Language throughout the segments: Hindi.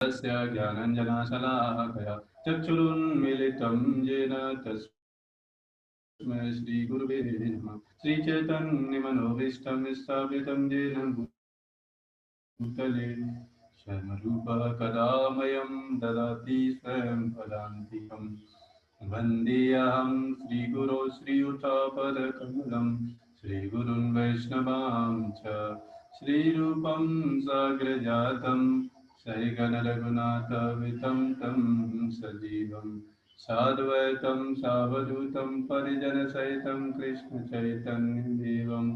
तस्य ज्ञानञ्जनशलाकया चक्षुरुन्मीलितं येन तस्मै श्रीगुरुवे नमः। श्रीचैतन्यमनोभीष्टं स्थापितं येन भूतले स्वयंरूपः कदा मह्यं ददाति स्वयं पदान्तिकम्। वन्देऽहं श्रीगुरो श्रीयुतापदकमलं श्रीगुरुन् वैष्णवांश्च श्रीरूपं साग्रजातं सहिगणरघुनाथवितं तं सजीवं साद्वैतं सावधूतं परिजनसहितं कृष्णचैतन्यदेवं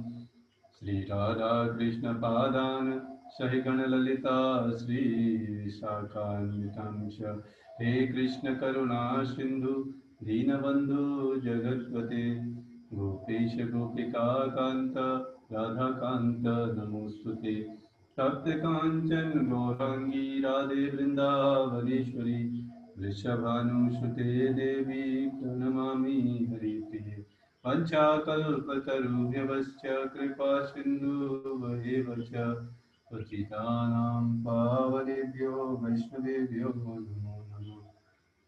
श्रीराधाकृष्णपादान् सहिगणललिता श्रीविशाखान्वितांश्च। हे कृष्ण करुणा सिंधु दीनबंधु जगत्पते गोपेश गोपिका कांत राधा कांत नमोस्तुते। तप्त कांचन गौरांगी राधे वृंदावनेश्वरी वृषभानुसुते देवी प्रणमामि हरिप्रिये। पंचाकल्पतरुभ्यश्च कृपा सिन्धुभ्येव च पतितानां पावनेभ्यो वैष्णवेभ्यो नमो नमः।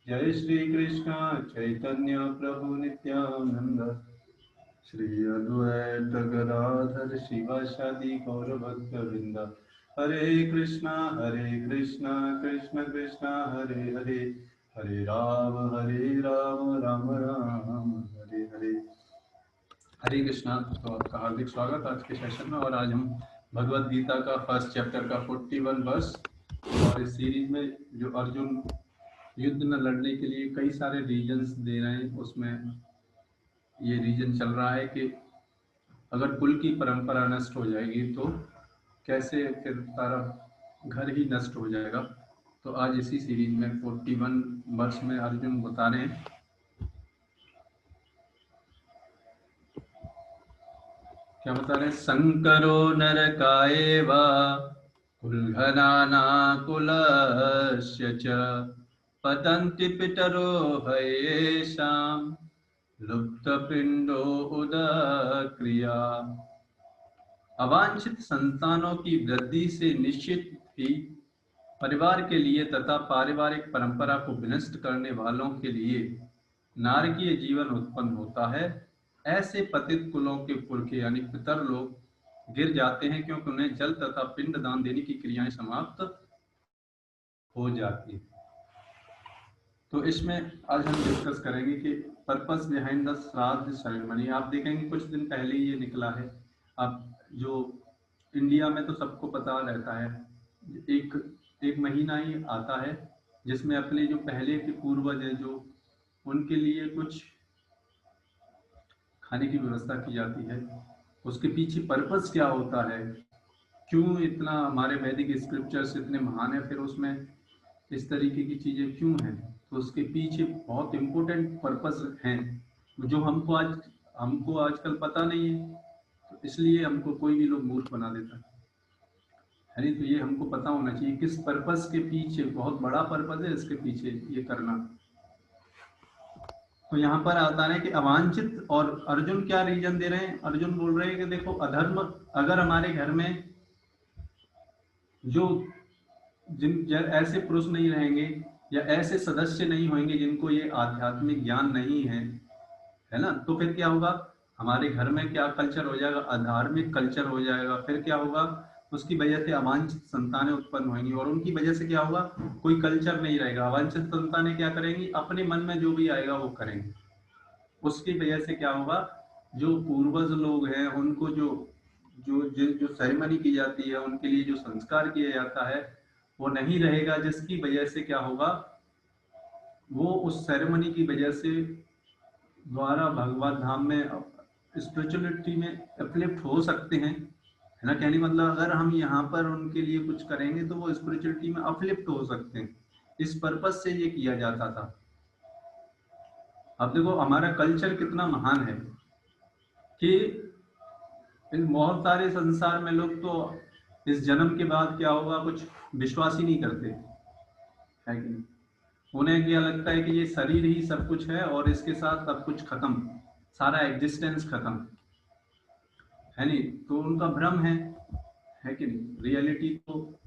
जय श्री कृष्ण चैतन्य प्रभु नित्यानंद श्री अद्वैत गदाधर शिवासादि गौरभक्तवृंद। हरे कृष्णा कृष्ण कृष्ण हरे हरे, हरे राम राम राम हरे हरे। हरे कृष्णा। तो आपका हार्दिक स्वागत आज के सेशन में। और आज हम भगवद गीता का फर्स्ट चैप्टर का 41 वर्स और इस सीरीज में जो अर्जुन युद्ध न लड़ने के लिए कई सारे रीजंस दे रहे हैं, उसमें ये रीजन चल रहा है कि अगर कुल की परंपरा नष्ट हो जाएगी तो कैसे फिर सारा घर ही नष्ट हो जाएगा। तो आज इसी सीरीज में 41 वर्ष में अर्जुन बता रहे हैं, क्या बता रहे हैं? शंकरो नरकायेव कुलघनानाकुलस्य च पतन्ति पितरो ह्येषां लुप्तपिंडो उदक्रिया। अवांछित संतानों की वृद्धि से निश्चित ही परिवार के लिए तथा पारिवारिक परंपरा को विनष्ट करने वालों के लिए नारकीय जीवन उत्पन्न होता है। ऐसे पतित कुलों के पुरखे यानी पितर लोग गिर जाते हैं क्योंकि उन्हें जल तथा पिंड दान देने की क्रियाएं समाप्त हो जाती है। तो इसमें आज हम डिस्कस करेंगे कि पर्पस बिहाइंड द श्राद्ध सेरेमनी। आप देखेंगे कुछ दिन पहले ये निकला है। अब जो इंडिया में तो सबको पता रहता है, एक महीना ही आता है जिसमें अपने जो पहले के पूर्वज हैं जो उनके लिए कुछ खाने की व्यवस्था की जाती है। उसके पीछे पर्पस क्या होता है, क्यों इतना हमारे वैदिक स्क्रिप्चर्स इतने महान है, फिर उसमें इस तरीके की चीजें क्यों हैं, तो उसके पीछे बहुत इम्पोर्टेंट पर्पस हैं जो हमको आजकल पता नहीं है। तो इसलिए हमको कोई भी लोग मूर्ख बना देता है नहीं। तो ये हमको पता होना चाहिए किस पर्पस के पीछे, बहुत बड़ा पर्पस है इसके पीछे ये करना। तो यहाँ पर आता है कि अवांछित, और अर्जुन क्या रीजन दे रहे हैं? अर्जुन बोल रहे हैं कि देखो अधर्म, अगर हमारे घर में जो ऐसे पुरुष नहीं रहेंगे या ऐसे सदस्य नहीं होंगे जिनको ये आध्यात्मिक ज्ञान नहीं है ना, तो फिर क्या होगा? हमारे घर में क्या कल्चर हो जाएगा? अधार्मिक कल्चर हो जाएगा। फिर क्या होगा? उसकी वजह से अवांछित संतानें उत्पन्न होंगी और उनकी वजह से क्या होगा? कोई कल्चर नहीं रहेगा। अवांछित संतानें क्या करेंगी? अपने मन में जो भी आएगा वो करेंगे। उसकी वजह से क्या होगा? जो पूर्वज लोग हैं उनको जो जो जो सेरेमनी की जाती है, उनके लिए जो संस्कार किया जाता है वो नहीं रहेगा, जिसकी वजह से क्या होगा? वो उस सेरेमनी की वजह से द्वारा भगवत धाम में स्पिरिचुअलिटी में अपलिफ्ट हो सकते हैं, है ना। कहने मतलब अगर हम यहाँ पर उनके लिए कुछ करेंगे तो वो स्पिरिचुअलिटी में अपलिफ्ट हो सकते हैं। इस पर्पस से ये किया जाता था। अब देखो हमारा कल्चर कितना महान है कि इन बहुत सारे संसार में लोग तो इस जन्म के बाद क्या होगा कुछ विश्वास ही नहीं करते, है कि नहीं। उन्हें क्या लगता है कि ये शरीर ही सब कुछ है और इसके साथ सब कुछ खत्म, सारा एग्जिस्टेंस खत्म, है नहीं। तो उनका भ्रम है कि नहीं। रियलिटी तो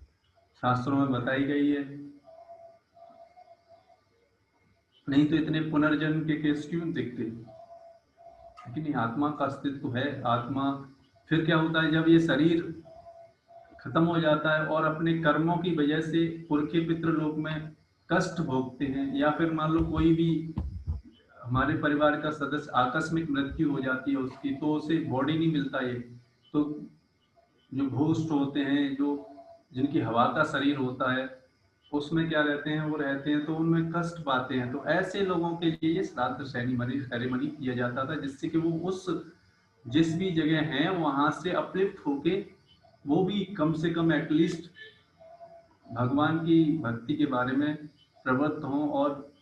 शास्त्रों में बताई गई है नहीं तो इतने पुनर्जन्म के केस क्यों दिखते। लेकिन ये आत्मा का अस्तित्व है। आत्मा फिर क्या होता है, जब ये शरीर खत्म हो जाता है और अपने कर्मों की वजह से पुरखे पितृलोक में कष्ट भोगते हैं, या फिर मान लो कोई भी हमारे परिवार का सदस्य आकस्मिक मृत्यु हो जाती है उसकी, तो उसे बॉडी नहीं मिलता है, तो जो घोस्ट होते हैं, जो जिनकी हवा का शरीर होता है, उसमें क्या रहते हैं, वो रहते हैं तो उनमें कष्ट पाते हैं। तो ऐसे लोगों के लिए ये श्राद्ध सेरेमनी किया जाता था, जिससे कि वो उस जिस भी जगह हैं वहां से अपलिफ्ट होके वो भी कम से कम एटलीस्ट भगवान की भक्ति के बारे में प्रवृत्त हों, और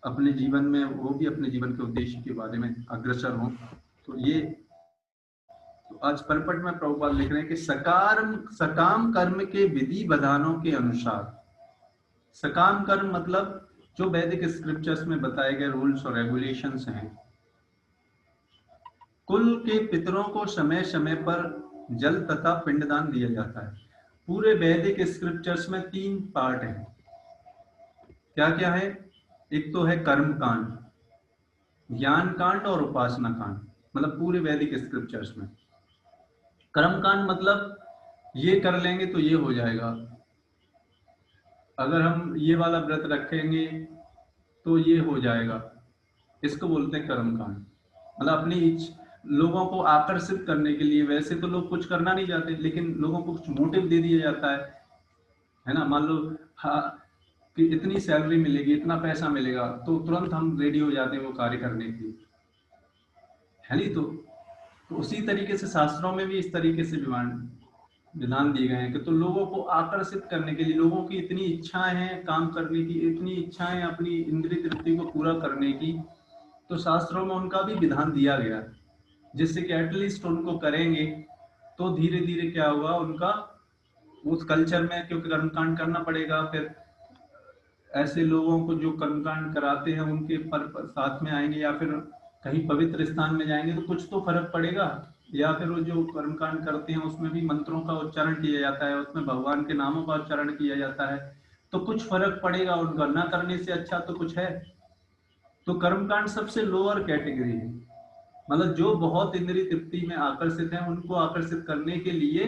अपने जीवन में वो भी अपने जीवन के उद्देश्य के बारे में अग्रसर हों। तो ये तो आज परपट में प्रभुपाद लिख रहे हैं कि सकाम कर्म के विधि विधानों के अनुसार। सकाम कर्म मतलब जो वैदिक स्क्रिप्चर्स में बताए गए रूल्स और रेगुलेशंस हैं। कुल के पितरों को समय समय पर जल तथा पिंडदान दिया जाता है। पूरे वैदिक स्क्रिप्चर्स में 3 पार्ट हैं। क्या क्या है? एक तो है कर्म कांड, ज्ञान कांड और उपासना कांड। मतलब पूरे वैदिक स्क्रिप्चर्स में कर्म कांड मतलब ये कर लेंगे तो ये हो जाएगा, अगर हम ये वाला व्रत रखेंगे तो ये हो जाएगा, इसको बोलते हैं कर्म कांड। मतलब अपनी लोगों को आकर्षित करने के लिए, वैसे तो लोग कुछ करना नहीं चाहते, लेकिन लोगों को कुछ मोटिव दे दिया जाता है ना। मान लो हाँ कि इतनी सैलरी मिलेगी, इतना पैसा मिलेगा, तो तुरंत हम रेडी हो जाते हैं वो कार्य करने के लिए, है नहीं। तो उसी तरीके से शास्त्रों में भी इस तरीके से विधान दिए गए हैं कि तो लोगों को आकर्षित करने के लिए, लोगों की इतनी इच्छाएं हैं काम करने की, इतनी इच्छाएं अपनी इंद्रिय तृप्ति को पूरा करने की, तो शास्त्रों में उनका भी विधान दिया गया है, जिससे कि एटलीस्ट उनको करेंगे तो धीरे धीरे क्या होगा, उनका उस कल्चर में, क्योंकि कर्मकांड करना पड़ेगा, फिर ऐसे लोगों को जो कर्मकांड कराते हैं उनके साथ में आएंगे, या फिर कहीं पवित्र स्थान में जाएंगे तो कुछ तो फर्क पड़ेगा। या फिर वो जो कर्मकांड करते हैं उसमें भी मंत्रों का उच्चारण किया जाता है, उसमें भगवान के नामों का उच्चारण किया जाता है, तो कुछ फर्क पड़ेगा उनका। ना करने से अच्छा तो कुछ है। तो कर्मकांड सबसे लोअर कैटेगरी है, मतलब जो बहुत इंद्रिय तृप्ति में आकर्षित है उनको आकर्षित करने के लिए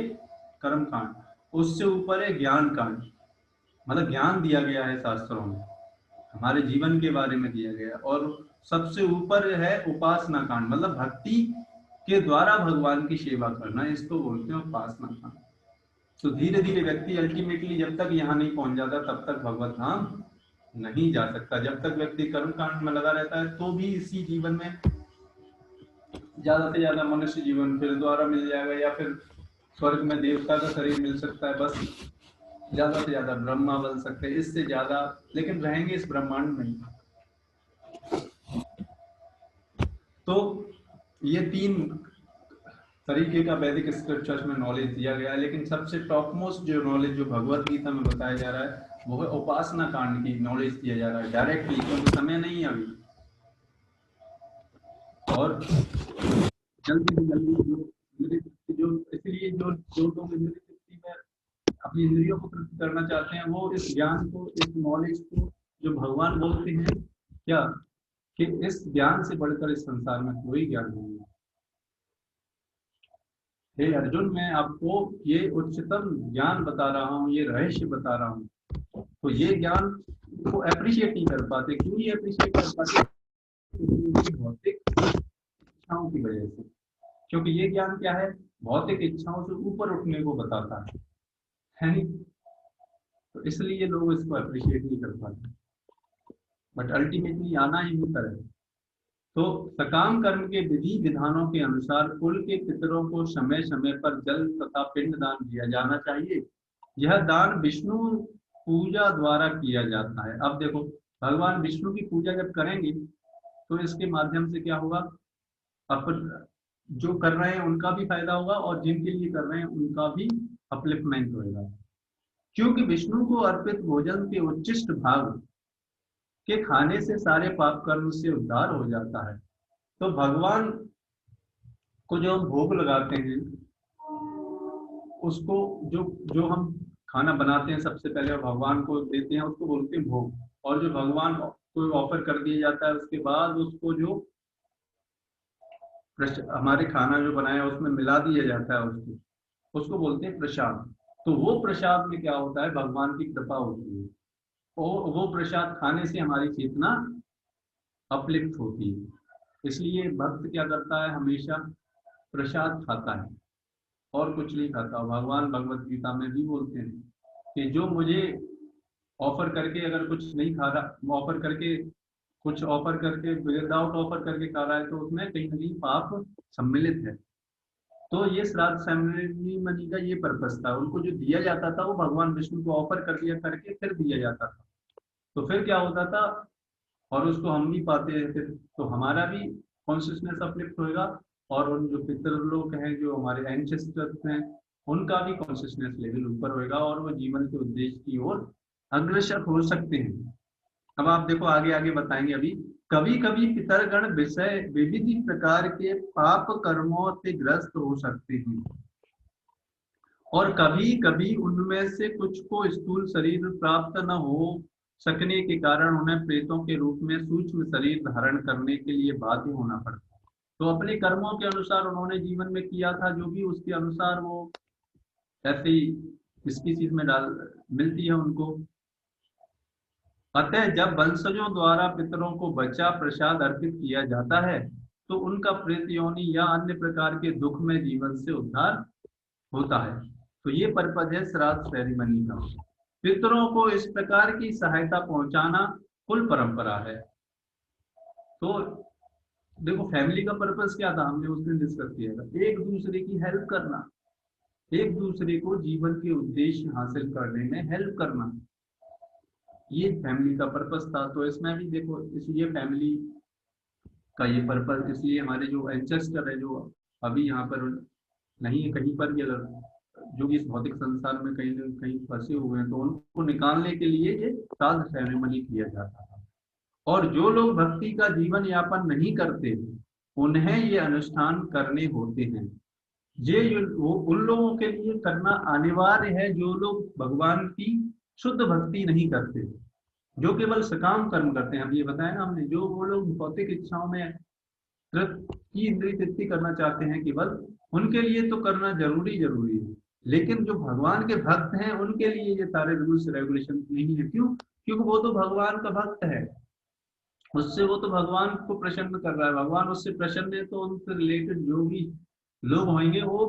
कर्मकांड। उससे ऊपर है ज्ञान कांड, मतलब ज्ञान दिया गया है शास्त्रों में, हमारे जीवन के बारे में दिया गया। और सबसे ऊपर है उपासना कांड, मतलब भक्ति के द्वारा भगवान की सेवा करना, इसको बोलते हैं उपासना कांड। तो धीरे धीरे व्यक्ति अल्टीमेटली जब तक यहाँ नहीं पहुंच जाता तब तक भगवत धाम नहीं जा सकता। जब तक व्यक्ति कर्म कांड में लगा रहता है तो भी इसी जीवन में ज्यादा से ज्यादा मनुष्य जीवन फिर दोबारा मिल जाएगा, या फिर स्वर्ग में देवता का शरीर मिल सकता है, बस ज्यादा से ज्यादा ब्रह्मा बन सकते हैं, इससे ज्यादा लेकिन रहेंगे इस ब्रह्मांड में। तो ये 3 तरीके का वैदिक स्क्रिप्चर्स में नॉलेज दिया गया है, लेकिन सबसे टॉप मोस्ट जो नॉलेज जो भगवत गीता में बताया जा रहा है वो है उपासना कांड की नॉलेज दिया जा रहा है डायरेक्टली, क्योंकि समय नहीं है अभी। और जल्दी से जल्दी जो इसलिए जो जो लोग इंद्रिय में अपनी इंद्रियों को तृप्त करना चाहते हैं, वो इस ज्ञान को, इस नॉलेज को, जो भगवान बोलते हैं क्या कि इस ज्ञान से बढ़कर इस संसार में कोई ज्ञान नहीं है। हे अर्जुन, मैं आपको ये उच्चतम ज्ञान बता रहा हूँ, ये रहस्य बता रहा हूँ, तो ये ज्ञान को अप्रिशिएट नहीं कर पाते। क्यों ये अप्रिशिएट कर पाते? भौतिक इच्छाओं की वजह से। क्योंकि ये ज्ञान क्या है, भौतिक इच्छाओं से ऊपर उठने को बताता है नहीं। तो इसलिए लोग इसको अप्रिशिएट नहीं कर पाते, बट अल्टीमेटली आना ही होता है। तो सकाम कर्म के विधि विधानों के अनुसार कुल के पितरों को समय समय पर जल तथा पिंड दान दिया जाना चाहिए। यह दान विष्णु पूजा द्वारा किया जाता है। अब देखो, भगवान विष्णु की पूजा जब करेंगे तो इसके माध्यम से क्या होगा, अपन जो कर रहे हैं उनका भी फायदा होगा, और जिनके लिए कर रहे हैं उनका भी अपलिफ्टमेंट होगा। क्योंकि विष्णु को अर्पित भोजन के उच्चिष्ट भाग के खाने से सारे पाप कर्म से उद्धार हो जाता है। तो भगवान को जो हम भोग लगाते हैं, उसको जो जो हम खाना बनाते हैं सबसे पहले और भगवान को देते हैं, उसको बोलते हैं भोग। और जो भगवान को ऑफर कर दिया जाता है उसके बाद उसको जो हमारे खाना जो बनाया उसमें मिला दिया जाता है उसको उसको बोलते हैं प्रसाद। तो वो प्रसाद में क्या होता है, भगवान की कृपा होती है और वो प्रसाद खाने से हमारी चेतना अपलिफ्ट होती है। इसलिए भक्त क्या करता है, हमेशा प्रसाद खाता है और कुछ नहीं खाता। भगवान भगवत गीता में भी बोलते हैं कि जो मुझे ऑफर करके अगर कुछ नहीं खा रहा, ऑफर करके कुछ ऑफर करके विदाउट ऑफर करके खा रहा है तो उसमें कहीं ना कहीं पाप सम्मिलित है। तो ये श्राद्ध सेरेमनी का ये पर्पस था, उनको जो दिया जाता था वो भगवान विष्णु को ऑफर कर दिया करके फिर दिया जाता था। तो फिर क्या होता था, और उसको हम भी पाते हैं फिर, तो हमारा भी कॉन्शियसनेस अपलिफ्ट होएगा और उन जो पितृलोक हैं, जो हमारे एंसेस्टर्स हैं, उनका भी कॉन्शियसनेस लेवल ऊपर होएगा और वो जीवन के उद्देश्य की ओर अग्रसर हो सकते हैं। अब आप देखो आगे आगे बताएंगे अभी। कभी कभी पितरगण विषय विविध प्रकार के पाप कर्मों से ग्रस्त हो सकते हैं और कभी कभी उनमें से कुछ को स्थूल शरीर प्राप्त न हो सकने के कारण उन्हें प्रेतों के रूप में सूक्ष्म शरीर धारण करने के लिए बाध्य होना पड़ता है। तो अपने कर्मों के अनुसार उन्होंने जीवन में किया था जो भी, उसके अनुसार वो ऐसे ही इसकी चीज में डाल मिलती है उनको। अतः जब वंशजों द्वारा पितरों को बचा प्रसाद अर्पित किया जाता है तो उनका प्रेत योनि या अन्य प्रकार के दुख में जीवन से उद्धार होता है। तो ये पर्पज है श्राद्ध सेरेमनी का। पितरों को इस प्रकार की सहायता पहुंचाना कुल परंपरा है। तो देखो फैमिली का पर्पस क्या था, हमने उस दिन डिस्कस किया था, एक दूसरे की हेल्प करना, एक दूसरे को जीवन के उद्देश्य हासिल करने में हेल्प करना, ये फैमिली का पर्पस था। तो इसमें भी देखो इसलिए फैमिली का ये पर्पस, इसलिए हमारे जो एंसेस्टर है जो अभी यहाँ पर नहीं है कहीं पर भी, अगर जो इस भौतिक संसार में कहीं न कहीं फंसे हुए हैं तो उनको निकालने के लिए ये श्राद्ध सेरेमनी किया जाता था। और जो लोग भक्ति का जीवन यापन नहीं करते उन्हें ये अनुष्ठान करने होते हैं। ये वो उन लोगों के लिए करना अनिवार्य है जो लोग भगवान की शुद्ध भक्ति नहीं करते, जो केवल सकाम कर्म करते हैं। अब ये बताया ना हमने, जो वो लोग भौतिक इच्छाओं में तृप्त की इंद्रिय तृप्ति करना चाहते हैं केवल, उनके लिए तो करना जरूरी जरूरी है। लेकिन जो भगवान के भक्त हैं उनके लिए ये सारे रूल्स रेगुलेशन नहीं है। क्यों? क्योंकि वो तो भगवान का भक्त है, उससे वो तो भगवान को प्रसन्न कर रहा है, भगवान उससे प्रसन्न है, तो उनसे रिलेटेड जो भी लोग होंगे वो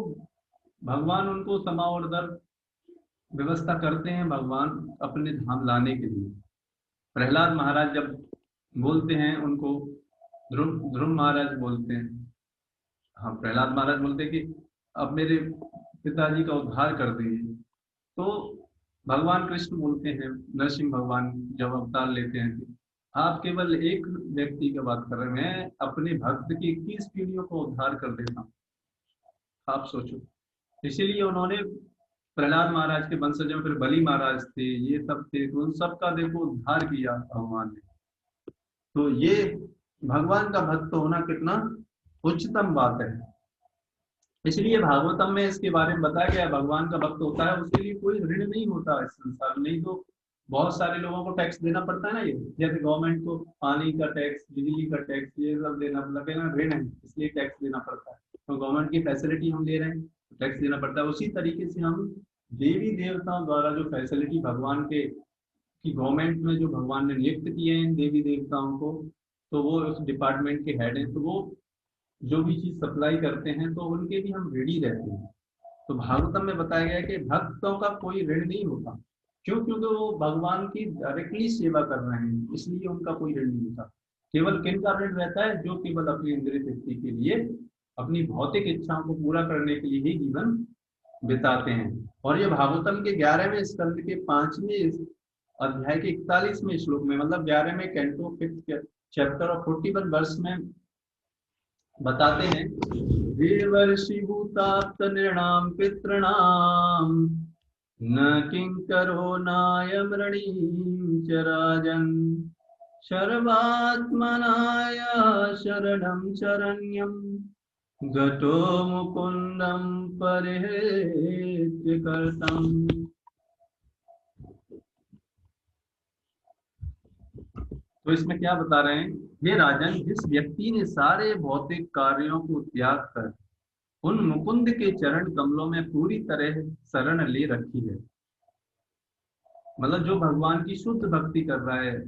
भगवान उनको समा और दर व्यवस्था करते हैं भगवान अपने धाम लाने के लिए। प्रहलाद महाराज जब बोलते हैं उनको, ध्रुव ध्रुव महाराज बोलते हैं, हाँ प्रहलाद महाराज बोलते हैं कि अब मेरे पिताजी का उद्धार कर दीजिए। तो भगवान कृष्ण बोलते हैं, नरसिंह भगवान जब अवतार लेते हैं कि आप केवल एक व्यक्ति की बात कर रहे हैं, मैं अपने भक्त की 21 पीढ़ियों को उद्धार कर देता हूँ, आप सोचो। इसीलिए उन्होंने प्रहलाद महाराज के वंशज में फिर बलि महाराज थे, ये सब थे, तो उन सबका देखो उद्धार किया भगवान ने। तो ये भगवान का भक्त होना कितना उच्चतम बात है। इसलिए भागवतम में इसके बारे में बताया गया, भगवान का भक्त होता है उसके लिए कोई ऋण नहीं होता इस संसार में। नहीं तो बहुत सारे लोगों को टैक्स देना पड़ता है ना, ये जैसे गवर्नमेंट को पानी का टैक्स, बिजली का टैक्स, ये सब देना लगे ना, ऋण है इसलिए टैक्स देना पड़ता है। तो गवर्नमेंट की फैसिलिटी हम ले रहे हैं तो टैक्स देना पड़ता है। उसी तरीके से हम देवी देवताओं द्वारा जो फैसिलिटी भगवान के की गवर्नमेंट में जो भगवान ने नियुक्त किए हैं इन देवी देवताओं को, तो वो उस डिपार्टमेंट के हेड हैं, तो वो जो भी चीज सप्लाई करते हैं तो उनके भी हम ऋणी रहते हैं। तो भागवतम में बताया गया है कि भक्तों का कोई ऋण नहीं होता। क्यों? क्योंकि वो भगवान की डायरेक्टली सेवा कर रहे हैं, इसलिए उनका कोई ऋण नहीं होता। केवल किन का ऋण रहता है? जो केवल अपनी इंद्रिय तृप्ति के लिए, अपनी भौतिक इच्छाओं को पूरा करने के लिए ही जीवन बिताते हैं। और ये भागवतम के 11वें स्कंद के 5वें अध्याय के 41वें श्लोक में, मतलब 11वें कैंटो 5th चैप्टर और 41 वर्ष में बताते हैं, देवर्षि भूताप्त नृणाम पितृणाम न किंकरो नायम रणीं च राजन् सर्वात्मनाय शरणं शरण्यं गतो मुकुंदं परिहृत्य कर्तम्। तो इसमें क्या बता रहे हैं, हे राजन, जिस व्यक्ति ने सारे भौतिक कार्यों को त्याग कर उन मुकुंद के चरण कमलों में पूरी तरह शरण ले रखी है, मतलब जो भगवान की शुद्ध भक्ति कर रहा है,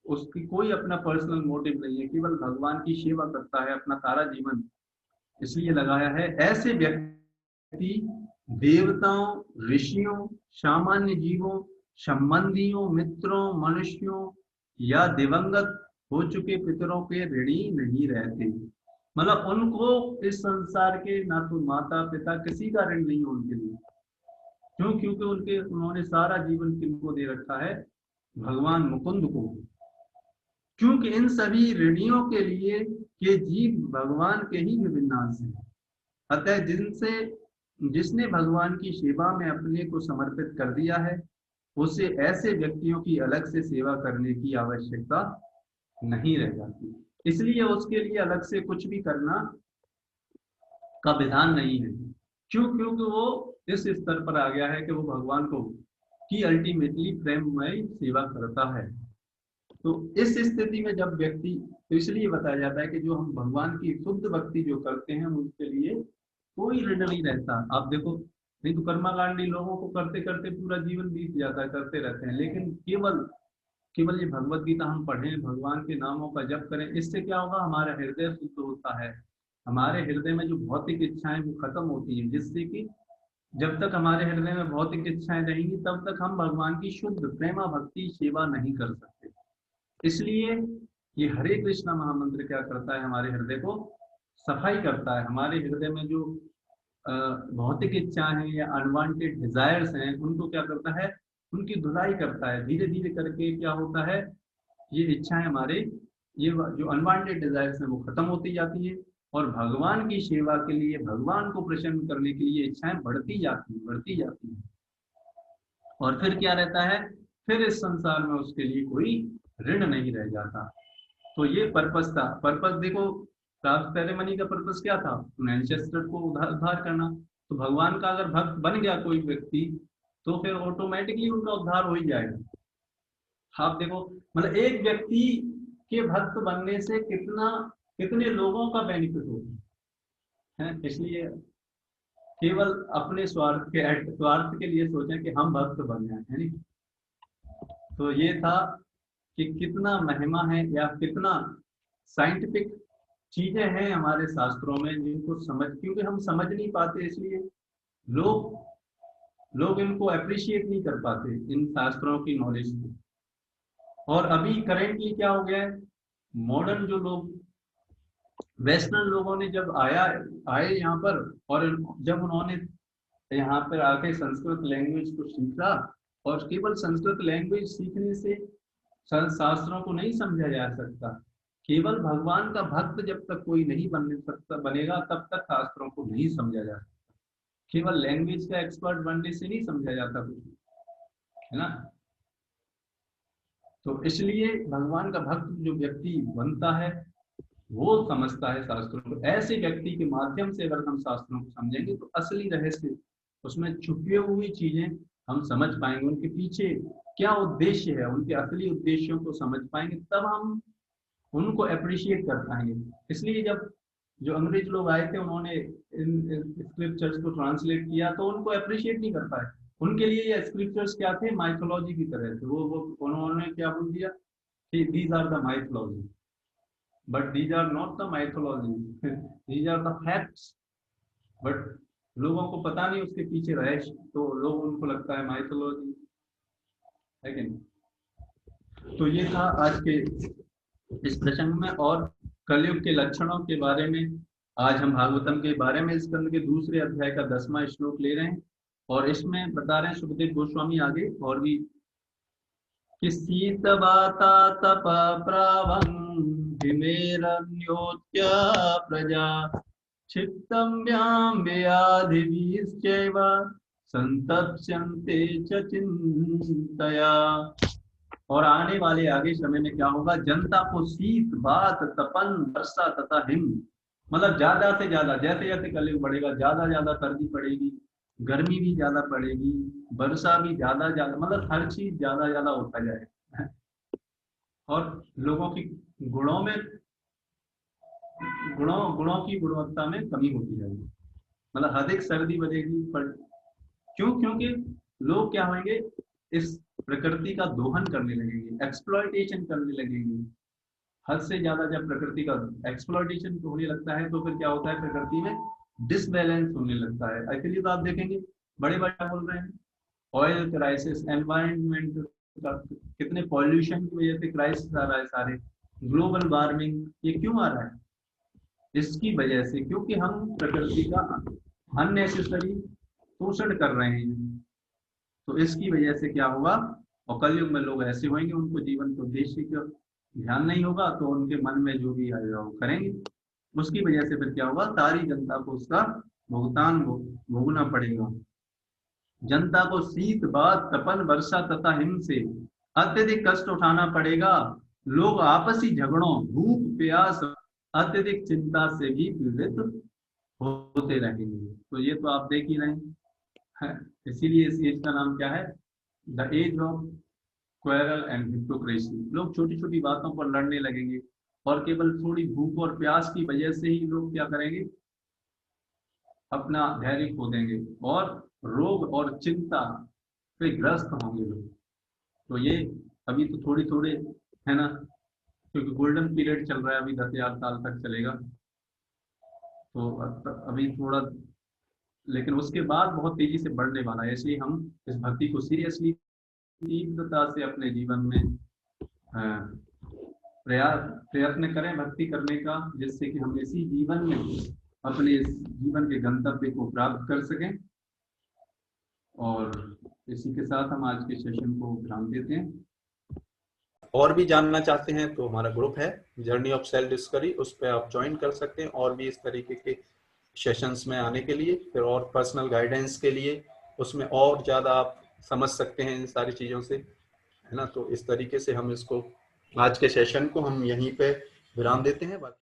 उसकी कोई अपना पर्सनल मोटिव नहीं है, केवल भगवान की सेवा करता है, अपना सारा जीवन इसलिए लगाया है, ऐसे व्यक्ति देवताओं, ऋषियों, सामान्य जीवों, संबंधियों, मित्रों, मनुष्यों या दिवंगत हो चुके पितरों के ऋणी नहीं रहते। मतलब उनको इस संसार के ना तो माता पिता किसी का ऋण नहीं है उनके लिए। क्यों? क्योंकि उन्होंने सारा जीवन किनको दे रखा है, भगवान मुकुंद को। क्योंकि इन सभी ऋणियों के लिए के जीव भगवान के ही विभिन्न अंश हैं। अतः जिसने भगवान की सेवा में अपने को समर्पित कर दिया है, उसे ऐसे व्यक्तियों की अलग से सेवा करने की आवश्यकता नहीं रह जाती। इसलिए उसके लिए अलग से कुछ भी करना का विधान नहीं है। क्यों? क्योंकि वो इस स्तर पर आ गया है कि वो भगवान को की अल्टीमेटली प्रेममय सेवा करता है। तो इस स्थिति में जब व्यक्ति, तो इसलिए बताया जाता है कि जो हम भगवान की शुद्ध भक्ति जो करते हैं उनके लिए कोई ऋण नहीं रहता। आप देखो, नहीं तो कर्माकांडी लोगों को करते करते पूरा जीवन बीत जाता है, करते रहते हैं, लेकिन केवल केवल ये भगवत गीता हम पढ़ें, भगवान के नामों का जप करें, इससे क्या होगा, हमारा हृदय शुद्ध होता है, हमारे हृदय में जो भौतिक इच्छाएं वो खत्म होती हैं, जिससे कि जब तक हमारे हृदय में भौतिक इच्छाएं रहेंगी तब तक हम भगवान की शुद्ध प्रेमा भक्ति सेवा नहीं कर सकते। इसलिए ये हरे कृष्णा महामंत्र क्या करता है, हमारे हृदय को सफाई करता है, हमारे हृदय में जो भौतिक इच्छाएं हैं या अनवांटेड डिजायर्स हैं उनको क्या करता है, उनकी धुलाई करता है। धीरे धीरे करके क्या होता है, ये इच्छाएं हमारे, ये जो अनवांटेड डिजायर्स हैं वो खत्म होती जाती हैं, और भगवान की सेवा के लिए, भगवान को प्रसन्न करने के लिए इच्छाएं बढ़ती जाती हैं। और फिर क्या रहता है, फिर इस संसार में उसके लिए कोई ऋण नहीं रह जाता। तो ये पर्पस था। पर्पस देखो, सेरेमनी का पर्पस क्या था, एंसेस्टर को उद्धार करना। तो भगवान का अगर भक्त बन गया कोई व्यक्ति, तो फिर ऑटोमेटिकली उनका उद्धार हो ही जाएगा। आप देखो, मतलब एक व्यक्ति के भक्त बनने से कितने लोगों का बेनिफिट होगा है। इसलिए केवल अपने स्वार्थ के लिए सोचें कि हम भक्त बन जाए, है नहीं। तो ये था कि कितना महिमा है या कितना साइंटिफिक चीजें हैं हमारे शास्त्रों में, जिनको क्योंकि हम समझ नहीं पाते, इसलिए लोग लोग इनको अप्रिशिएट नहीं कर पाते, इन शास्त्रों की नॉलेज को। और अभी करेंटली क्या हो गया है, मॉडर्न जो लोग, वेस्टर्न लोगों ने जब आए यहाँ पर, और जब उन्होंने यहाँ पर आके संस्कृत लैंग्वेज को सीखा, और केवल संस्कृत लैंग्वेज सीखने से शास्त्रों को नहीं समझा जा सकता। केवल भगवान का भक्त जब तक कोई नहीं बनेगा तब तक शास्त्रों को नहीं समझा जा सकता। केवल लैंग्वेज का एक्सपर्ट बनने से नहीं समझा जाता कुछ, है ना। तो इसलिए भगवान का भक्त जो व्यक्ति बनता है वो समझता है शास्त्रों को। ऐसे व्यक्ति के माध्यम से अगर हम शास्त्रों को समझेंगे तो असली रहस्य, उसमें छुपी हुई चीजें हम समझ पाएंगे, उनके पीछे क्या उद्देश्य है, उनके असली उद्देश्यों को समझ पाएंगे, तब हम उनको अप्रिशिएट कर पाएंगे। इसलिए जब जो अंग्रेज लोग आए थे, उन्होंने इन स्क्रिप्चर्स को ट्रांसलेट किया तो उनको अप्रिशिएट नहीं कर पाए। उनके लिए ये स्क्रिप्चर्स क्या थे, माइथोलॉजी की तरह थे। वो उन्होंने क्या बोल दिया कि these are the mythology, but these are not the mythology, these are the facts. But लोगों को पता नहीं उसके पीछे रहस्य, तो लोग उनको लगता है माइथोलॉजी, है कि नहीं। तो ये था आज के इस प्रसंग में। और कलयुग के लक्षणों के बारे में आज हम भागवतम के बारे में स्कंद के दूसरे अध्याय का 10वां श्लोक ले रहे हैं, और इसमें बता रहे हैं सुखदेव गोस्वामी आगे और भी कि शीतवाता तप प्रावं हिमेरन्योत्य प्रजा क्षिप्तं व्याधिभिश्चैव संतप्स्यन्ते च चिन्तया। और आने वाले आगे समय में क्या होगा, जनता को शीत, बात, तपन, वर्षा तथा हिम, मतलब ज्यादा से ज्यादा, जैसे जैसे कलयुग बढ़ेगा ज्यादा ज्यादा सर्दी पड़ेगी, गर्मी भी ज्यादा पड़ेगी, वर्षा भी ज्यादा ज्यादा, मतलब हर चीज ज्यादा ज्यादा होता जाएगा। और लोगों की गुणों की गुणवत्ता में कमी होती जाएगी, मतलब अधिक सर्दी बढ़ेगी। पर क्यों? क्योंकि लोग क्या होंगे, इस प्रकृति का दोहन करने लगेंगे, एक्सप्लॉयटेशन करने लगेंगे। हद से ज्यादा जब प्रकृति का एक्सप्लॉयटेशन होने लगता है तो फिर क्या होता है, प्रकृति में डिसबैलेंस होने लगता है। इसलिए तो आप देखेंगे बड़े बड़े बोल रहे हैं, ऑयल क्राइसिस, एनवायरनमेंट का कितने पॉल्यूशन की वजह से क्राइसिस आ रहा है सारे, ग्लोबल वार्मिंग, ये क्यों आ रहा है? इसकी वजह से, क्योंकि हम प्रकृति का अननेसेसरी शोषण कर रहे हैं। तो इसकी वजह से क्या होगा, और कलयुग में लोग ऐसे होंगे, उनको जीवन को उद्देश्य का ध्यान नहीं होगा, तो उनके मन में जो भी आएगा वो करेंगे। उसकी वजह से फिर क्या होगा, सारी जनता को उसका भुगतान भोगना पड़ेगा। जनता को शीत, बात, तपन, वर्षा तथा हिम से अत्यधिक कष्ट उठाना पड़ेगा। लोग आपसी झगड़ों, भूख प्यास, अत्यधिक चिंता से भी पीड़ित होते रहेंगे। तो ये तो आप देख ही रहे हैं। इसीलिए इस एज का नाम क्या है, the age of quarrel and hypocrisy. लोग छोटी छोटी बातों पर लड़ने लगेंगे, और केवल थोड़ी भूख और प्यास की वजह से ही लोग क्या करेंगे, अपना धैर्य खो देंगे, और रोग और चिंता पे ग्रस्त होंगे लोग। तो ये अभी तो थोड़ी थोड़े है ना, क्योंकि गोल्डन पीरियड चल रहा है, अभी 10,000 साल तक चलेगा। तो अभी थोड़ा, लेकिन उसके बाद बहुत तेजी से बढ़ने वाला है। इसलिए हम इस भक्ति को सीरियसली, तीव्रता से अपने जीवन में प्रयत्न करें भक्ति करने का, जिससे कि हम इसी जीवन में अपने जीवन के गंतव्य को प्राप्त कर सकें। और इसी के साथ हम आज के सेशन को विराम देते हैं। और भी जानना चाहते हैं तो हमारा ग्रुप है जर्नी ऑफ सेल्फ डिस्कवरी, उस पर आप ज्वाइन कर सकते हैं, और भी इस तरीके के सेशंस में आने के लिए, फिर और पर्सनल गाइडेंस के लिए, उसमें और ज़्यादा आप समझ सकते हैं इन सारी चीज़ों से, है ना। तो इस तरीके से हम इसको, आज के सेशन को हम यहीं पे विराम देते हैं।